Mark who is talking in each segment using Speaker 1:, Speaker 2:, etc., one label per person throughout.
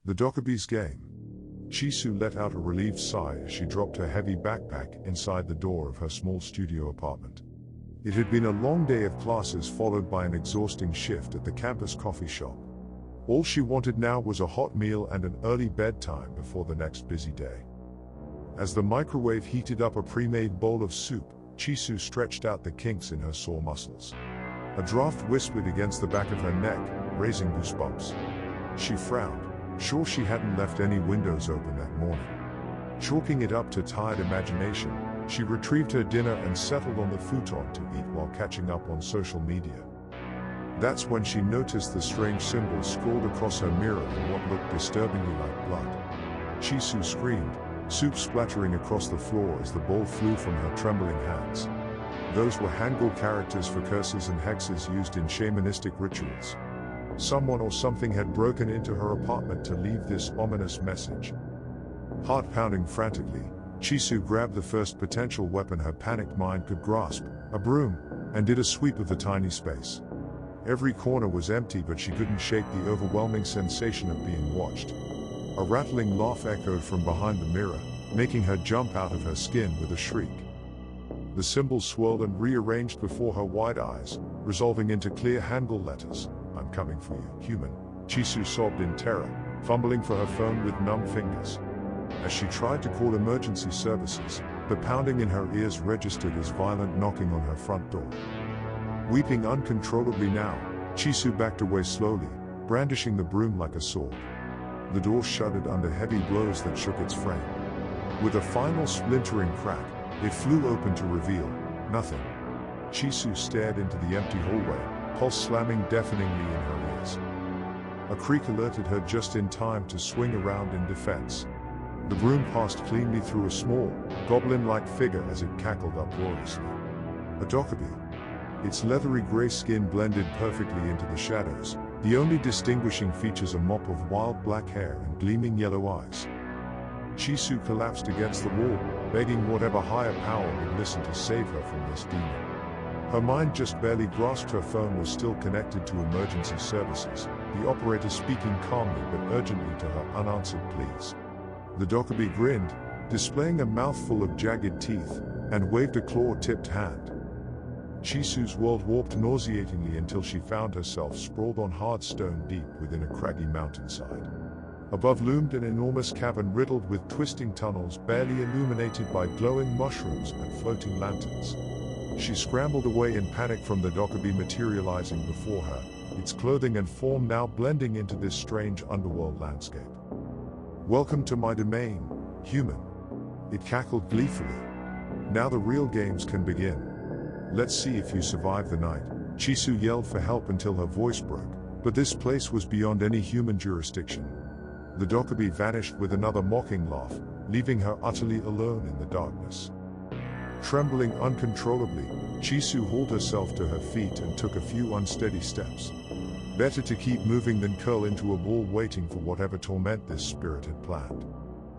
Speaker 1: The Dokkaebbi's game. Jisoo let out a relieved sigh as she dropped her heavy backpack inside the door of her small studio apartment. It had been a long day of classes followed by an exhausting shift at the campus coffee shop. All she wanted now was a hot meal and an early bedtime before the next busy day. As the microwave heated up a pre-made bowl of soup, Jisoo stretched out the kinks in her sore muscles. A draft whispered against the back of her neck, raising goosebumps. She frowned, sure she hadn't left any windows open that morning. Chalking it up to tired imagination, she retrieved her dinner and settled on the futon to eat while catching up on social media. That's when she noticed the strange symbol scrawled across her mirror in what looked disturbingly like blood. Jisoo screamed, soup splattering across the floor as the bowl flew from her trembling hands. Those were Hangul characters for curses and hexes used in shamanistic rituals. Someone or something had broken into her apartment to leave this ominous message. Heart pounding frantically, Jisoo grabbed the first potential weapon her panicked mind could grasp, a broom, and did a sweep of the tiny space. Every corner was empty, but she couldn't shake the overwhelming sensation of being watched. A rattling laugh echoed from behind the mirror, making her jump out of her skin with a shriek. The symbol swirled and rearranged before her wide eyes, resolving into clear Hangul letters. "I'm coming for you, human," Jisoo sobbed in terror, fumbling for her phone with numb fingers. As she tried to call emergency services, the pounding in her ears registered as violent knocking on her front door. Weeping uncontrollably now, Jisoo backed away slowly, brandishing the broom like a sword. The door shuddered under heavy blows that shook its frame. With a final splintering crack, it flew open to reveal nothing. Jisoo stared into the empty hallway, pulse slamming deafeningly in her ears. A creak alerted her just in time to swing around in defense. The broom passed cleanly through a small, goblin-like figure as it cackled uproariously. A dokkaebi. Its leathery gray skin blended perfectly into the shadows, the only distinguishing features a mop of wild black hair and gleaming yellow eyes. Jisoo collapsed against the wall, begging whatever higher power would listen to save her from this demon. Her mind just barely grasped her phone was still connected to emergency services, the operator speaking calmly but urgently to her unanswered pleas. The dokkaebi grinned, displaying a mouthful of jagged teeth, and waved a claw-tipped hand. Jisoo's world warped nauseatingly until she found herself sprawled on hard stone deep within a craggy mountainside. Above loomed an enormous cavern riddled with twisting tunnels barely illuminated by glowing mushrooms and floating lanterns. She scrambled away in panic from the dokkaebi materializing before her, its clothing and form now blending into this strange underworld landscape. "Welcome to my domain, human," it cackled gleefully. "Now the real games can begin. Let's see if you survive the night." Jisoo yelled for help until her voice broke, but this place was beyond any human jurisdiction. The dokkaebi vanished with another mocking laugh, leaving her utterly alone in the darkness. Trembling uncontrollably, Jisoo hauled herself to her feet and took a few unsteady steps. Better to keep moving than curl into a ball waiting for whatever torment this spirit had planned.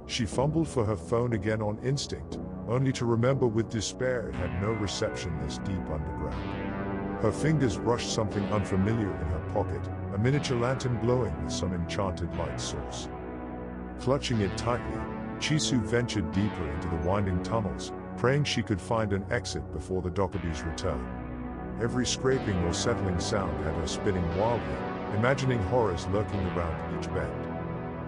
Speaker 1: She fumbled for her phone again on instinct, only to remember with despair it had no reception this deep underground. Her fingers brushed something unfamiliar in her pocket, a miniature lantern glowing with some enchanted light source. Clutching it tightly, Jisoo ventured deeper into the winding tunnels, praying she could find an exit before the dokkaebi's return. Every scraping or settling sound had her spinning wildly, imagining horrors lurking around each bend.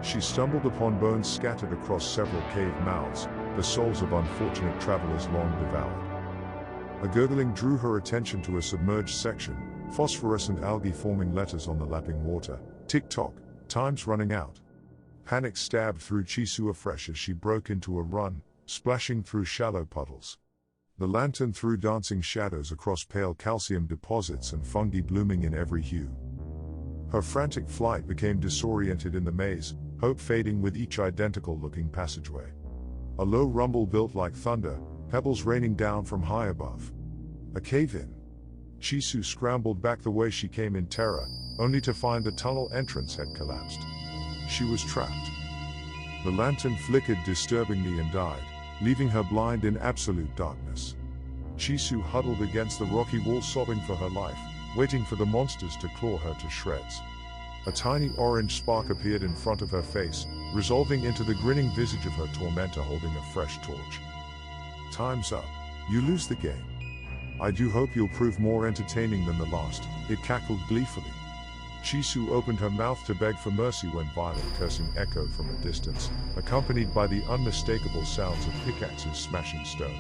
Speaker 1: She stumbled upon bones scattered across several cave mouths, the souls of unfortunate travelers long devoured. A gurgling drew her attention to a submerged section, phosphorescent algae forming letters on the lapping water. Tick-tock, time's running out. Panic stabbed through Jisoo afresh as she broke into a run, splashing through shallow puddles. The lantern threw dancing shadows across pale calcium deposits and fungi blooming in every hue. Her frantic flight became disoriented in the maze, hope fading with each identical-looking passageway. A low rumble built like thunder, pebbles raining down from high above. A cave-in. Jisoo scrambled back the way she came in terror, only to find the tunnel entrance had collapsed. She was trapped. The lantern flickered disturbingly and died, leaving her blind in absolute darkness. Jisoo huddled against the rocky wall sobbing for her life, waiting for the monsters to claw her to shreds. A tiny orange spark appeared in front of her face, resolving into the grinning visage of her tormentor holding a fresh torch. Time's up. You lose the game. I do hope you'll prove more entertaining than the last, it cackled gleefully. Jisoo opened her mouth to beg for mercy when violent cursing echoed from a distance, accompanied by the unmistakable sounds of pickaxes smashing stone.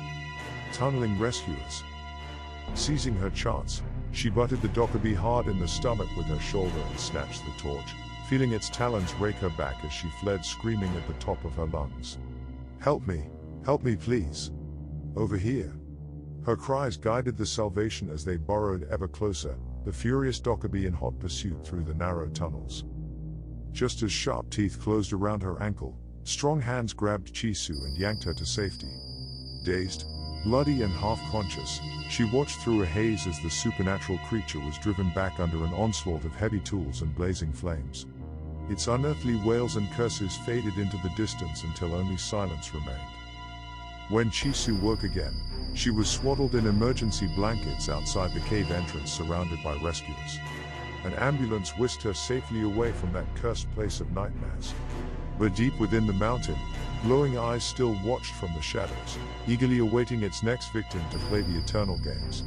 Speaker 1: Tunneling rescuers. Seizing her chance, she butted the dokkaebi hard in the stomach with her shoulder and snatched the torch, feeling its talons rake her back as she fled screaming at the top of her lungs. Help me please. Over here. Her cries guided the salvation as they burrowed ever closer, the furious dokkaebi in hot pursuit through the narrow tunnels. Just as sharp teeth closed around her ankle, strong hands grabbed Jisoo and yanked her to safety. Dazed, bloody and half-conscious, she watched through a haze as the supernatural creature was driven back under an onslaught of heavy tools and blazing flames. Its unearthly wails and curses faded into the distance until only silence remained. When Jisoo woke again, she was swaddled in emergency blankets outside the cave entrance surrounded by rescuers. An ambulance whisked her safely away from that cursed place of nightmares. But deep within the mountain, glowing eyes still watched from the shadows, eagerly awaiting its next victim to play the eternal games.